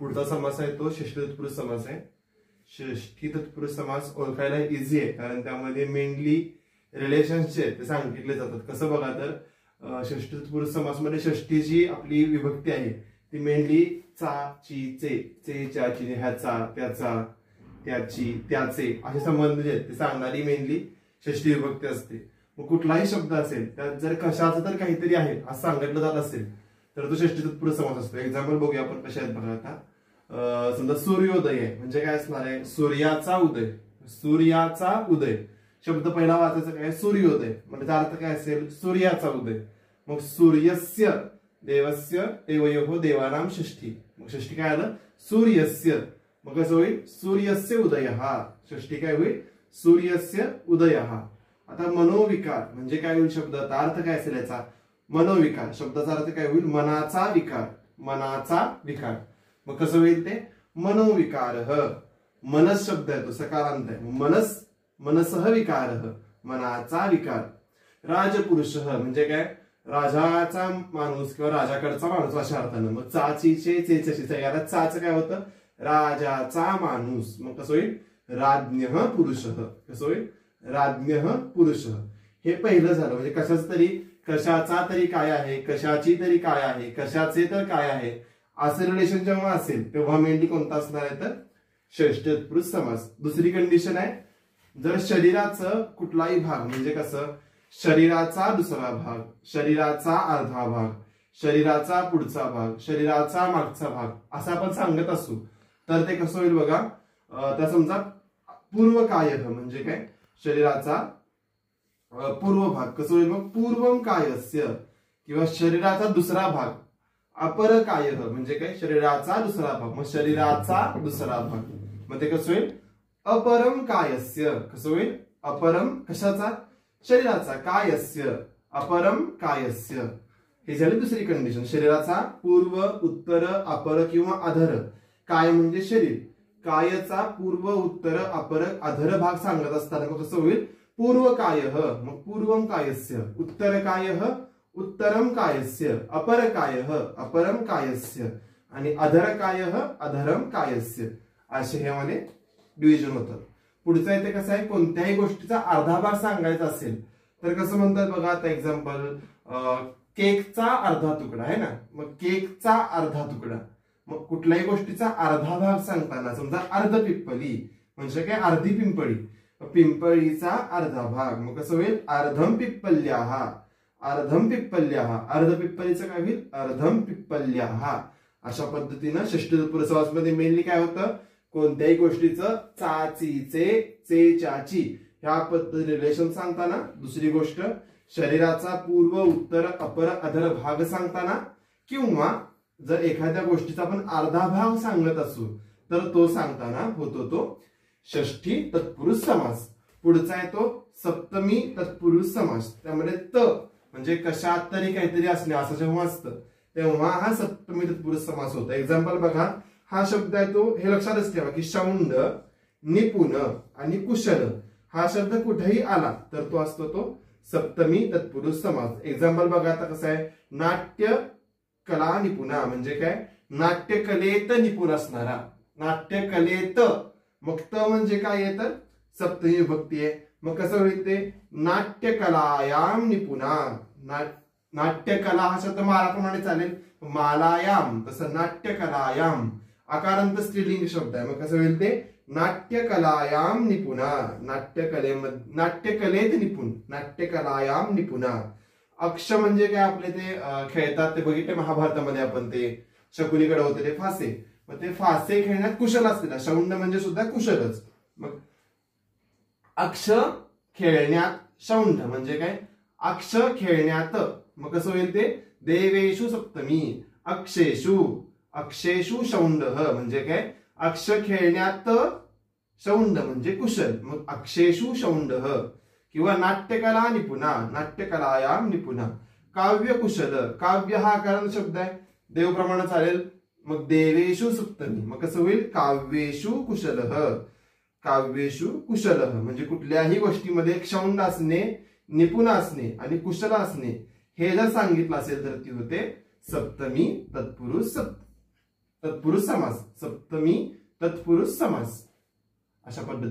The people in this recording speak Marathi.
पुढचा समास आहे तो षष्ठी तत्पुरुष समास आहे. षष्ठी तत्पुरुष समास ओळखायला इझी आहे कारण त्यामध्ये मेनली रिलेशन्स जे ते सांगितले जातात. कसं बघा तर षष्ठी तत्पुरुष समासमध्ये षष्ठी जी आपली विभक्ती आहे ती मेनली चा, ची, चे, च्याची, ह्याचा, त्याचा, त्याची, त्याचे असे संबंध जे आहेत ते सांगणारी मेनली षष्ठी विभक्ती असते. मग कुठलाही शब्द असेल त्यात जर कशाचं तर काहीतरी आहे असं सांगितलं जात असेल तर तो षष्ठी तत्पुरुष समास असतो. एक्झाम्पल बघूया आपण कशा आहेत बघा. आता समजा सूर्योदय आहे म्हणजे काय असणार आहे, सूर्याचा उदय. सूर्याचा उदय शब्द पहिला वाचायचा काय, सूर्योदय म्हणजे त्याचा अर्थ काय असेल, सूर्याचा उदय. मग सूर्यस्य देवस्य देवयोः देवानां षष्ठी. मग षष्ठी काय आलं, सूर्यस्य. मग कसं होईल, सूर्यस्य उदयः. षष्ठी काय होईल, सूर्यस्य उदयः. आता मनोविकार म्हणजे काय होईल शब्दाचा अर्थ काय असेल याचा, मनोविकार. शब्दाचा अर्थ काय होईल, मनाचा विकार. मनाचा विकार. मग कसं होईल ते, मनोविकारः. मनस शब्द आहे तो सकारांत आहे. मनस, मनसः विकारः, मनाचा विकार. राजपुरुषः म्हणजे काय, राजाचा माणूस किंवा राजाकडचा माणूस अशा अर्थानं. मग चाची चे याला चाच काय होतं, राजाचा माणूस. मग कसं होईल, राज्ञः पुरुषः. कसं होईल, राज्ञः पुरुषः. हे पहिलं झालं म्हणजे कशाच तरी, कशाचा तरी काय आहे, कशाची तरी काय आहे, कशाचे तर काय आहे असं रिलेशन जेव्हा असेल तेव्हा मेनली कोणता असणार आहे तर षष्ठी तत्पुरुष समास. दुसरी कंडिशन आहे, जर शरीराचं कुठलाही भाग म्हणजे कसं, शरीराचा दुसरा भाग, शरीराचा अर्धा भाग, शरीराचा पुढचा भाग, शरीराचा मागचा भाग असं आपण सांगत असू तर ते कसं होईल बघा. तर समजा पूर्वकायः म्हणजे काय, शरीराचा पूर्व भाग. कसं होईल मग, पूर्वम कायस्य. किंवा शरीराचा दुसरा भाग, अपर कायः म्हणजे काय, शरीराचा दुसरा भाग. मग शरीराचा दुसरा भाग मग ते कसं होईल, अपरम कायस्य. कसं होईल, अपरम कशाचा, शरीराचा, कायस्य, अपरम कायस्य. हे झाली दुसरी कंडिशन. शरीराचा पूर्व, उत्तर, अपर किंवा अधर. काय म्हणजे शरीर, कायचा पूर्व, उत्तर, अपर, अधर भाग सांगत असताना मग कसं होईल, पूर्व कायः. मग पूर्वम कायस्य, उत्तर कायः, उत्तरम कायस्य, अपर कायः, अपरम कायस्य आणि अधर कायः, अधरम कायस्य. असे ह्यामध्ये डिव्हिजन होतं. पुढचं इथे कसं आहे, कोणत्याही गोष्टीचा अर्धा भाग सांगायचा असेल तर कसं म्हणतात बघा. आता एक्झाम्पल, केकचा अर्धा तुकडा आहे ना. मग केकचा अर्धा तुकडा. मग कुठल्याही गोष्टीचा अर्धा भाग सांगताना समजा अर्ध पिप्पली म्हणजे काय, अर्धी पिंपळी. पिंपळीचा अर्धा भाग मग कसं होईल, अर्धम पिप्पल्याः. अर्धम पिप्पल्याः. अर्ध पिप्पलीचं काय होईल, अर्धम पिप्पल्याः. अशा पद्धतीनं षष्ठी तत्पुरुष समासामध्ये मेनली काय होतं, कोणत्याही गोष्टीचं चाचीचे, चे, चाची ह्या पद्धती रिलेशन सांगताना. दुसरी गोष्ट, शरीराचा पूर्व, उत्तर, अपर, अधर भाग सांगताना. किंवा जर एखाद्या गोष्टीचा आपण अर्धा भाग सांगत असू तर तो सांगताना होतो तो षष्ठी तत्पुरुष समास. पुढचा आहे तो सप्तमी तत्पुरुष समास. त्यामध्ये त म्हणजे कशात तरी काहीतरी असणे असं जेव्हा असतं तेव्हा हा सप्तमी तत्पुरुष समास होता. एक्झाम्पल बघा, हा शब्द आहे तो हे लक्षातच ठेवा की शौंड, निपुण आणि कुशल हा शब्द कुठेही आला तर तो असतो तो सप्तमी तत्पुरुष समास. एक्झाम्पल बघा आता कसं आहे, नाट्य कला निपुणा म्हणजे काय, नाट्यकलेत निपुण असणारा. नाट्यकलेत. मग त म्हणजे काय आहे तर सप्तमी विभक्ती आहे. मग कसं होईल ते, नाट्यकलायाम निपुणा. नाट्यकला हा शब्द मालाप्रमाणे चालेल, मालायाम. तसं नाट्यकलायाम आकारांत स्त्रीलिंग शब्द आहे. मग कसं होईल ते, नाट्यकलायाम निपुणा. नाट्यकलेमध्ये, नाट्यकलेत निपुण, नाट्यकलायाम निपुणा. अक्ष म्हणजे काय, आपले ते खेळतात ते बघितले महाभारतामध्ये आपण, ते शकुनीकडे होते ते फासे. मग ते फासे खेळण्यात कुशल असलेला, शौंड म्हणजे सुद्धा कुशलच. मग अक्ष खेळण्यात शौंड म्हणजे काय, अक्ष खेळण्यात. मग कसं होईल ते, देवेषु सप्तमी, अक्षेषु. अक्षेषु शौंड म्हणजे काय, अक्ष खेळण्यात शौंड म्हणजे कुशल. मग अक्षेषु शौंड. किंवा नाट्यकला निपुणा, नाट्यकलायाम निपुणा. काव्य कुशल. काव्य हा आकारांत शब्द आहे, देवप्रमाणे चालेल. मग देवेषु सप्तमी. मग कसं होईल, काव्येषु कुशलः. काव्येषु कुशलः म्हणजे कुठल्याही गोष्टीमध्ये क्षौंड असणे, निपुण असणे आणि कुशल असणे हे जर सांगितलं असेल तर ती होते सप्तमी तत्पुरुष तत्पुरुष समास, सप्तमी तत्पुरुष समास अशा पद्धतीने